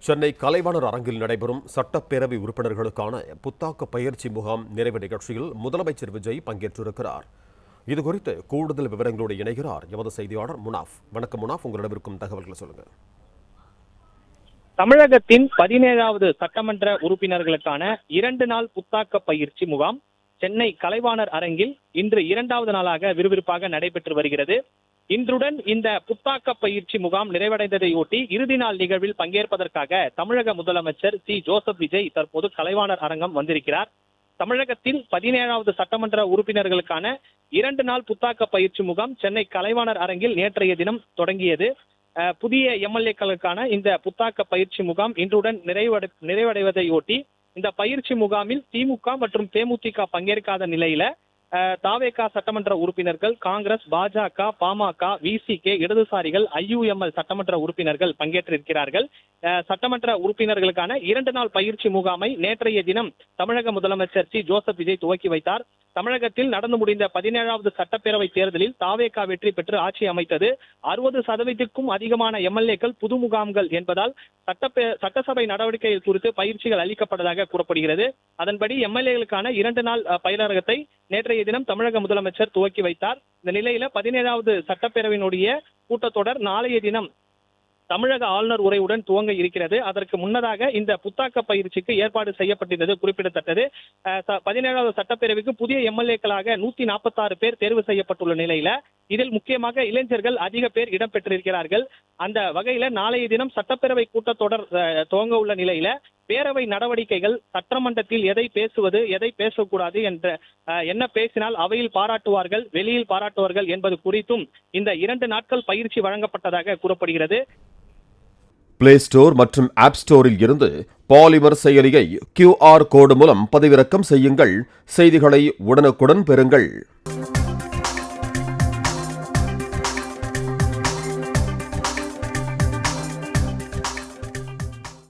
சென்னை கலைவாணர் அரங்கில் நடைபெறும் சட்டப்பேரவை உறுப்பினர்களுக்கான புத்தாக்க பயிற்சி முகாம் நிறைவு நிகழ்ச்சியில் முதலமைச்சர் விஜய் பங்கேற்றிருக்கிறார். இதுகுறித்து கூடுதல் விவரங்களோடு இணைகிறார் எமது செய்தியாளர் முனாஃப். வணக்கம் முனாஃப், உங்களிடம் இருக்கும் தகவல்களை சொல்லுங்க. தமிழகத்தின் 17வது சட்டமன்ற உறுப்பினர்களுக்கான 2 நாள் புத்தாக்க பயிற்சி முகாம் சென்னை கலைவாணர் அரங்கில் இன்று 2வது நாளாக விறுவிறுப்பாக நடைபெற்று வருகிறது. இன்றுடன் இந்த புத்தாக்க பயிற்சி முகாம் நிறைவடைந்ததையொட்டி இறுதி நாள் நிகழ்வில் பங்கேற்பதற்காக தமிழக முதலமைச்சர் ஜோசப் விஜய் தற்போது கலைவாணர் அரங்கம் வந்திருக்கிறார். தமிழகத்தில் 17வது சட்டமன்ற உறுப்பினர்களுக்கான 2 நாள் புத்தாக்க பயிற்சி முகாம் சென்னை கலைவாணர் அரங்கில் நேற்றைய தினம் தொடங்கியது. புதிய எம்எல்ஏக்களுக்கான இந்த புத்தாக்க பயிற்சி முகாம் இன்றுடன் நிறைவடைவதையொட்டி இந்த பயிற்சி முகாமில் திமுக மற்றும் தேமுதிக பங்கேற்காத நிலையில தாவேகா சட்டமன்ற உறுப்பினர்கள், காங்கிரஸ், பாஜக, பாமக, விசிகே, இடதுசாரிகள், ஐயுஎம்எல் சட்டமன்ற உறுப்பினர்கள் பங்கேற்றிருக்கிறார்கள். சட்டமன்ற உறுப்பினர்களுக்கான 2 நாள் பயிற்சி முகாமை நேற்றைய தினம் தமிழக முதலமைச்சர் ஜோசப் விஜய் துவக்கி வைத்தார். தமிழகத்தில் நடந்து முடிந்த 17வது சட்டப்பேரவை தேர்தலில் தாவேகா வெற்றி பெற்று ஆட்சி அமைத்தது. 60% அதிகமான எம்எல்ஏக்கள் புது முகாம்கள் என்பதால் சட்டசபை நடவடிக்கைகள் குறித்து பயிற்சிகள் அளிக்கப்பட்டதாக கூறப்படுகிறது. அதன்படி எம்எல்ஏக்களுக்கான 2 நாள் பயிலரங்கத்தை நேற்றைய தினம் தமிழக முதலமைச்சர் துவக்கி வைத்தார். இந்த நிலையில 17வது சட்டப்பேரவையினுடைய கூட்டத்தொடர் நாளைய தினம் தமிழக ஆளுநர் உரையுடன் துவங்க இருக்கிறது. அதற்கு முன்னதாக இந்த புத்தாக்க பயிற்சிக்கு ஏற்பாடு செய்யப்பட்டிருந்தது குறிப்பிடத்தக்கது. 17வது சட்டப்பேரவைக்கு புதிய எம்எல்ஏக்களாக 146 பேர் தேர்வு செய்யப்பட்டுள்ள நிலையில இதில் முக்கியமாக இளைஞர்கள் அதிக பேர் இடம்பெற்றிருக்கிறார்கள். அந்த வகையில நாளைய தினம் சட்டப்பேரவை கூட்டத்தொடர் துவங்க உள்ள நிலையில பேரவை நடவடிக்கைகள், சட்டமன்றத்தில் எதை பேசுவது, எதை பேசக்கூடாது என்ற என்ன பேசினால் அவையில் பாராட்டுவார்கள், வெளியில் பாராட்டுவார்கள் என்பது குறித்தும் இந்த 2 நாட்கள் பயிற்சி வழங்கப்பட்டதாக கூறப்படுகிறது. பிளே ஸ்டோர் மற்றும் ஆப் ஸ்டோரில் இருந்து பாலிமர் செயலியை QR கோடு மூலம் பதிவிறக்கம் செய்யுங்கள். செய்திகளை உடனுக்குடன் பெறுங்கள்.